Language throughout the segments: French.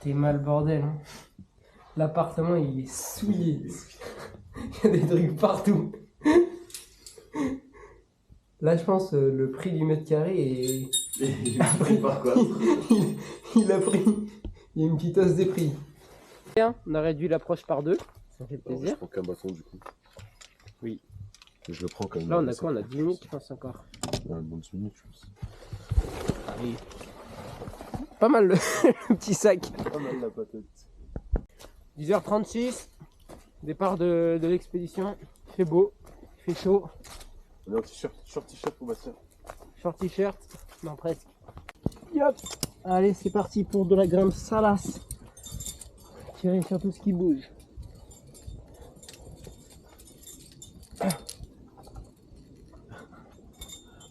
T'es mal bordel. Hein. L'appartement il est souillé. Il y a des trucs partout. Là je pense le prix du mètre carré est... Il a pris par quoi? il a pris. Il y a une petite hausse des prix. Bien, on a réduit l'approche par 2. Ça fait plaisir. Je prends qu'un bâton du coup. Oui. Je le prends quand même. Là on a quoi? On a 10 minutes je pense encore. Ouais, bon 10 minutes je pense. Allez. Pas mal le, le petit sac. Pas mal la patate. 10h36. Départ de l'expédition. Il fait beau. Il fait chaud. On est en t-shirt, short t-shirt pour Bastien. Short t-shirt. Non presque. Yop. Allez c'est parti pour de la grimpe salace. Tirer sur tout ce qui bouge.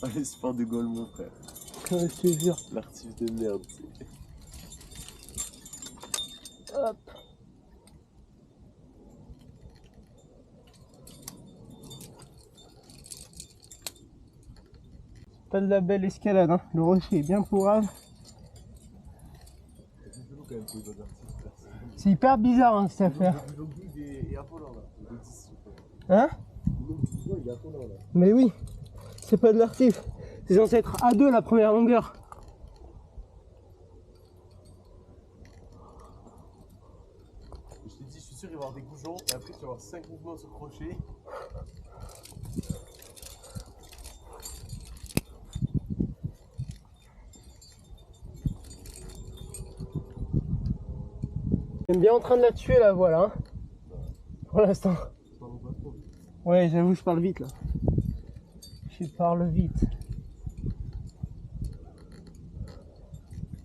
Allez, sport de Gaulle mon frère. Je te jure. L'artiste de merde. Hop. Pas de la belle escalade, hein. Le rocher est bien pourrave. C'est hyper bizarre hein, cette affaire. Hein? Mais oui, c'est pas de l'artif. C'est censé être A2 la première longueur. Je t'ai dit, je suis sûr qu'il va y avoir des goujons et après tu vas avoir 5 mouvements sur crochet. J'aime bien en train de la tuer là, voilà. Pour l'instant. Ouais, j'avoue, je parle vite là. Je parle vite.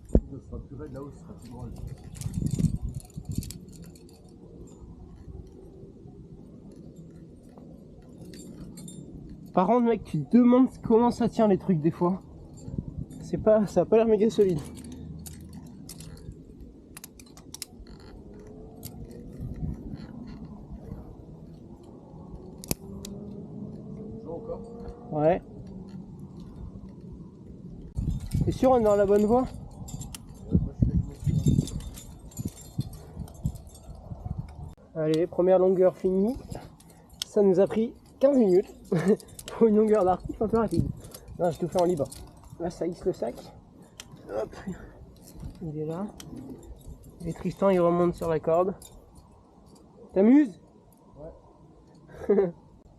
Ça sera plus raide là-haut, ça sera plus drôle. Par contre, mec, tu te demandes comment ça tient les trucs des fois. C'est pas, ça a pas l'air méga solide. Ouais. T'es sûr on est dans la bonne voie? Allez, première longueur finie. Ça nous a pris 15 minutes pour une longueur d'artif un peu rapide. Non, je te fais en libre. Là, ça hisse le sac. Hop. Il est là. Et Tristan, il remonte sur la corde. T'amuses? Ouais.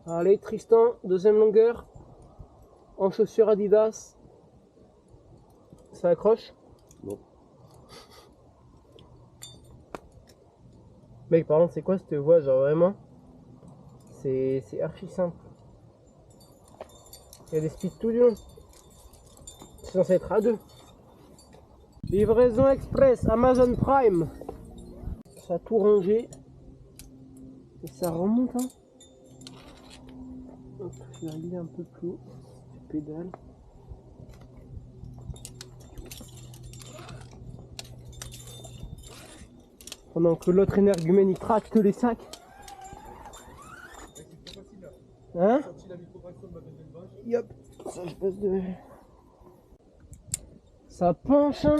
Allez, Tristan, deuxième longueur. En chaussures Adidas. Ça accroche? Non. Mec, par contre, c'est quoi cette voie? Genre vraiment, c'est archi simple. Il y a des speeds tout du long. C'est censé être à 2. Livraison express, Amazon Prime. Ça a tout rangé. Et ça remonte, hein. Hop, je vais aller un peu plus haut. Je pédale. Pendant que l'autre énergumène il tracte les sacs. Hein? Yop, ça je passe de... Ça penche hein.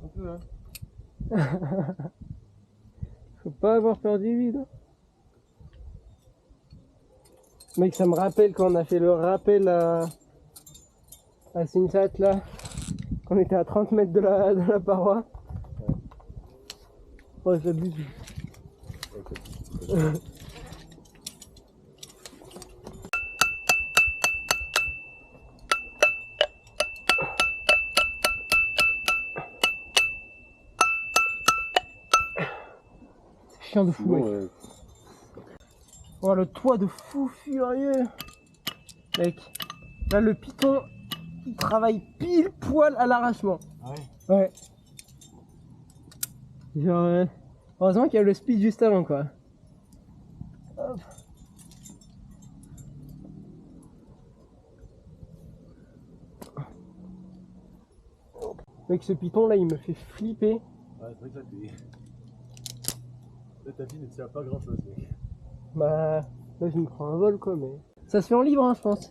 Un peu hein. Faut pas avoir peur du vide. Mec, ça me rappelle quand on a fait le rappel à Sinsat là. Qu'on était à 30 mètres de la paroi. Ouais, j'abuse. C'est chiant de fou, Bon, mec. Oh, le toit de fou furieux. Mec, là, le Python, il travaille pile poil à l'arrachement. Ah ouais? Ouais. Genre, heureusement qu'il y a le speed juste avant, quoi. Hop. Mec, ce Python là, il me fait flipper. Ouais, c'est vrai que là, là ta vie ne tient pas grand chose, mec. Bah, là, je me prends un vol, quoi, mais. Ça se fait en libre, hein, je pense.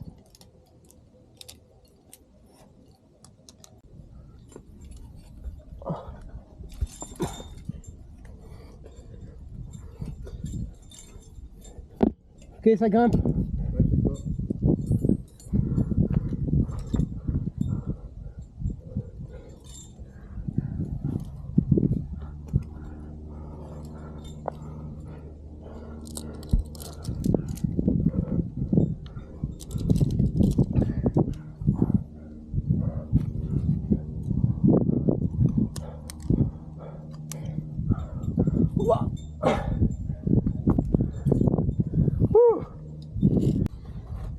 Ok, ça grimpe. Ouais, c'est quoi? Ouah.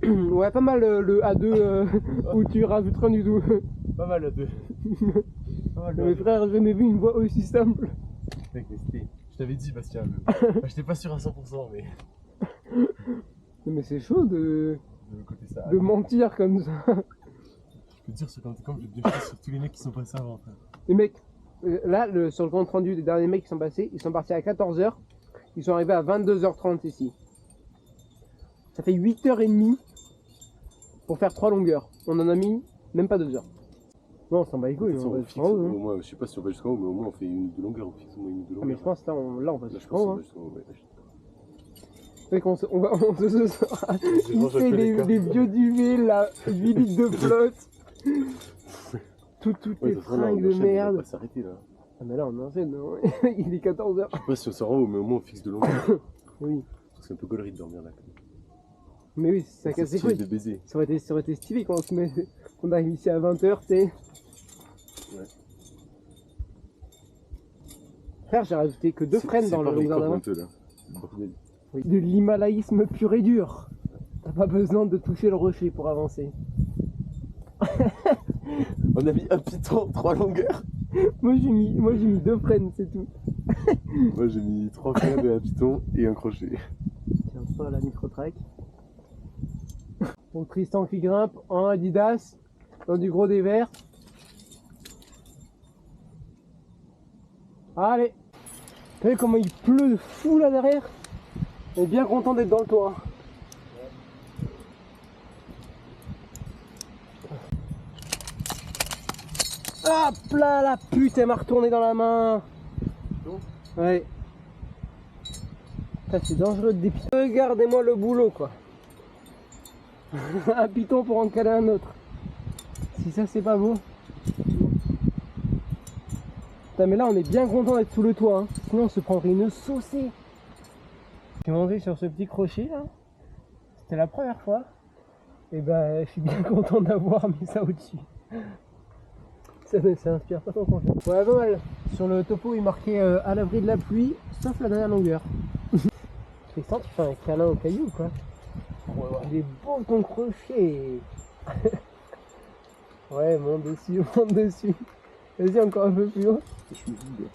Ouais, pas mal le A2 où tu rajoutes rien du tout. Pas mal à deux. Pas mal Mes frères, j'ai jamais vu une voie aussi simple. Mec, mais c'était. Je t'avais dit, Bastien. J'étais pas sûr à 100%, mais. Mais c'est chaud De côté ça. de mentir comme ça. Je peux te dire, sur Quanticom, je vais te déchirer sur tous les mecs qui sont passés avant, frère. Les mecs, là, sur le compte rendu des derniers mecs qui sont passés, ils sont partis à 14h. Ils sont arrivés à 22h30 ici. Ça fait 8h30 pour faire 3 longueurs. On en a mis même pas 2 heures. Non, on s'en bat les couilles. On va Au jusqu'en haut, hein. moins, je sais pas si on va jusqu'en haut, mais au moins on fait une de longueur. On fixe au moins une de Ah, longueur. mais je pense que là, on va Là, je jusqu'en pense haut. qu'on Hein. va jusqu'en haut. Ouais. Mec, on se sera Je mange un fait peu les cordes. des vieux duvet, là, 8 litres de flotte. Toutes Ouais, les de toute façon, là, fringues on de enchaîne, on va merde. pas s'arrêter là. Ah, mais là, on enchaîne, non. Il est 14h. Je sais pas si on sort en haut, mais au moins on fixe de longueur. Oui. Parce que c'est un peu gaulerie de dormir là. Mais oui, ça C'est casse les stylé couilles. de baiser. Ça aurait été stylé quand on arrive ici à 20h, tu sais. Ouais. Frère, j'ai rajouté que 2 freins dans le longueur d'avant. là. Bordel. Oui. De l'himalaïsme pur et dur. T'as pas besoin de toucher le rocher pour avancer. On a mis un piton, 3 longueurs. Moi j'ai mis 2 freins, c'est tout. Moi j'ai mis 3 freins et un piton et un crochet. Tiens, ça la micro-track. Donc Tristan qui grimpe en Adidas, dans du gros dévers. Allez. Vous savez comment il pleut de fou là derrière? On est bien content d'être dans le toit. Hop là, la pute, elle m'a retourné dans la main. Ouais. Ça, c'est dangereux de dépiter. Regardez-moi le boulot, quoi. Un piton pour en caler un autre. Si ça, c'est pas beau. Putain, mais là, on est bien content d'être sous le toit. Hein. Sinon, on se prendrait une saucée. J'ai monté sur ce petit crochet, là. C'était la première fois. Et ben, je suis bien content d'avoir mis ça au-dessus. Ça inspire pas trop confiance. Ouais, pas mal. Sur le topo, il marquait à l'abri de la pluie, sauf la dernière longueur. Tristan, tu fais un câlin au caillou, quoi. Ouais. Il est beau ton crochet. Ouais, monte dessus, monte dessus. Vas-y, encore un peu plus haut. Je suis vide.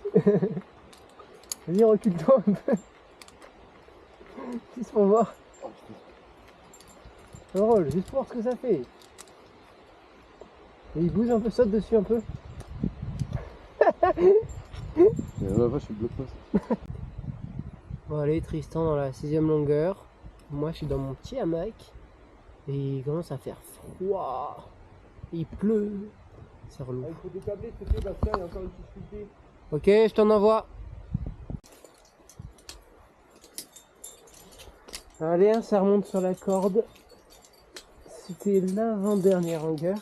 Vas-y, recule-toi un peu. Juste pour voir. Drôle, juste pour voir ce que ça fait. Et il bouge un peu, saute dessus un peu. Ma vache, je bloque-poste. Bon allez, Tristan dans la 6ème longueur. Moi je suis dans mon petit hamac. Et il commence à faire froid. Il pleut. C'est relou. Il faut décabler s'il te plaît, Bastien, il y a encore une difficulté. Ok, je t'en envoie. Allez, hein, ça remonte sur la corde. C'était l'avant-dernière longueur.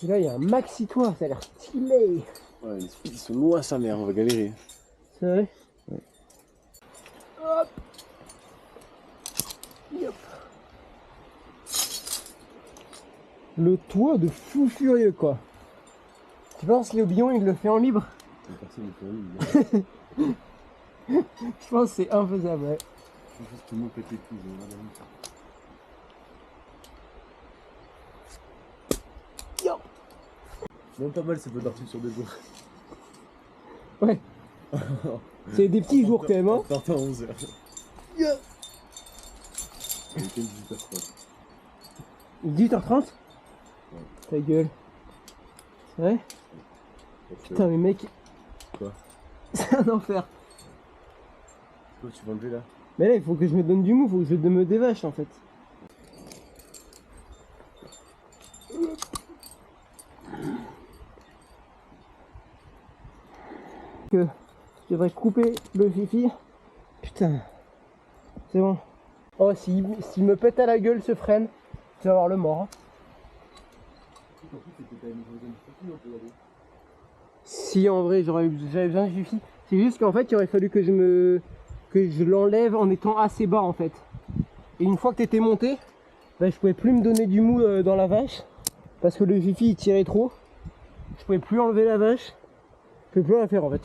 Et là, il y a un maxi toit, ça a l'air stylé. Ouais, ils sont loin sa mère, on va galérer. C'est vrai? Ouais. Hop. Yop. Le toit de fou furieux, quoi. Tu penses Léo Billon, il le fait en libre? Personne ne fait rien. Je pense que c'est infaisable, ouais. Je pense que tout le monde pète les couilles. Yo. Bon, pas mal, c'est peu d'articles sur des jours. Ouais. C'est des petits jours quand même, hein. Partant à 11h. Yo. 18h30. 18h30? Ouais. Ta gueule. C'est vrai? Putain, mais mec. Quoi? C'est un enfer. Quoi, tu vas enlever là? Mais là, il faut que je me donne du mou, il faut que je me dévache en fait. Que je devrais couper le fifi putain. C'est bon. Oh, s'il me pète à la gueule ce freine, tu vas voir le mort. Si en vrai j'avais besoin de Jiffy, c'est juste qu'en fait il aurait fallu que je l'enlève en étant assez bas en fait. Et une fois que tu étais monté, bah, je pouvais plus me donner du mou dans la vache parce que le Jiffy il tirait trop. Je pouvais plus enlever la vache, je pouvais plus la faire en fait.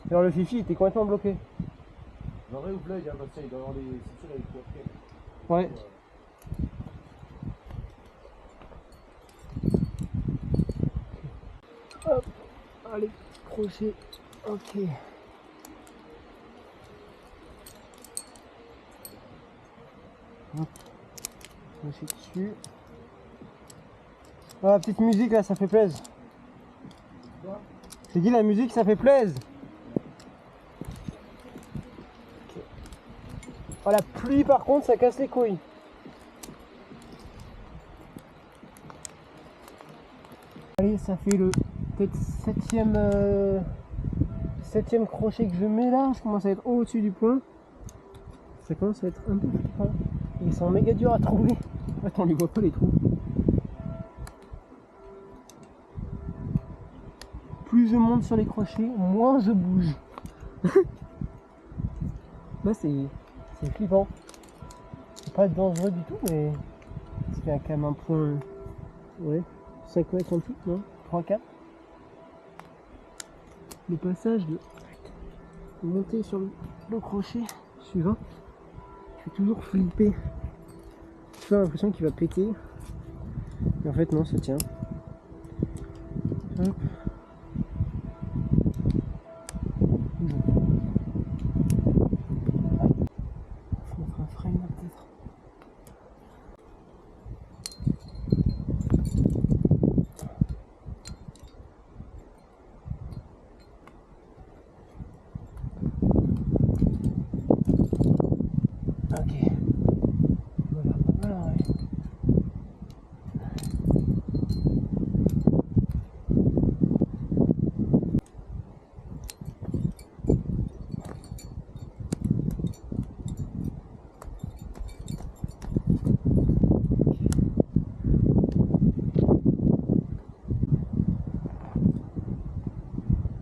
Alors le Jiffy était complètement bloqué. En vrai ou blague, hein, Bastien, il doit avoir les ceintures avec toi après. Ouais. Hop, allez, crochet, ok. Hop, crochet dessus. Ah, la petite musique là, ça fait plaisir. J'ai dit la musique, ça fait plaisir. Okay. Oh, la pluie par contre, ça casse les couilles. Allez, ça fait le peut-être septième crochet que je mets là. Je commence à être au-dessus du point. Ça commence à être un peu flippant. Ils sont méga durs à trouver. En fait, on les voit pas les trous. Plus je monte sur les crochets, moins je bouge. Là, c'est flippant. C'est pas dangereux du tout, mais c'est quand même un point. Ouais. 5 mètres en tout, non 3-4. Le passage de monter sur le crochet suivant, je suis toujours flippé. J'ai l'impression qu'il va péter. Mais en fait non, ça tient. Hop.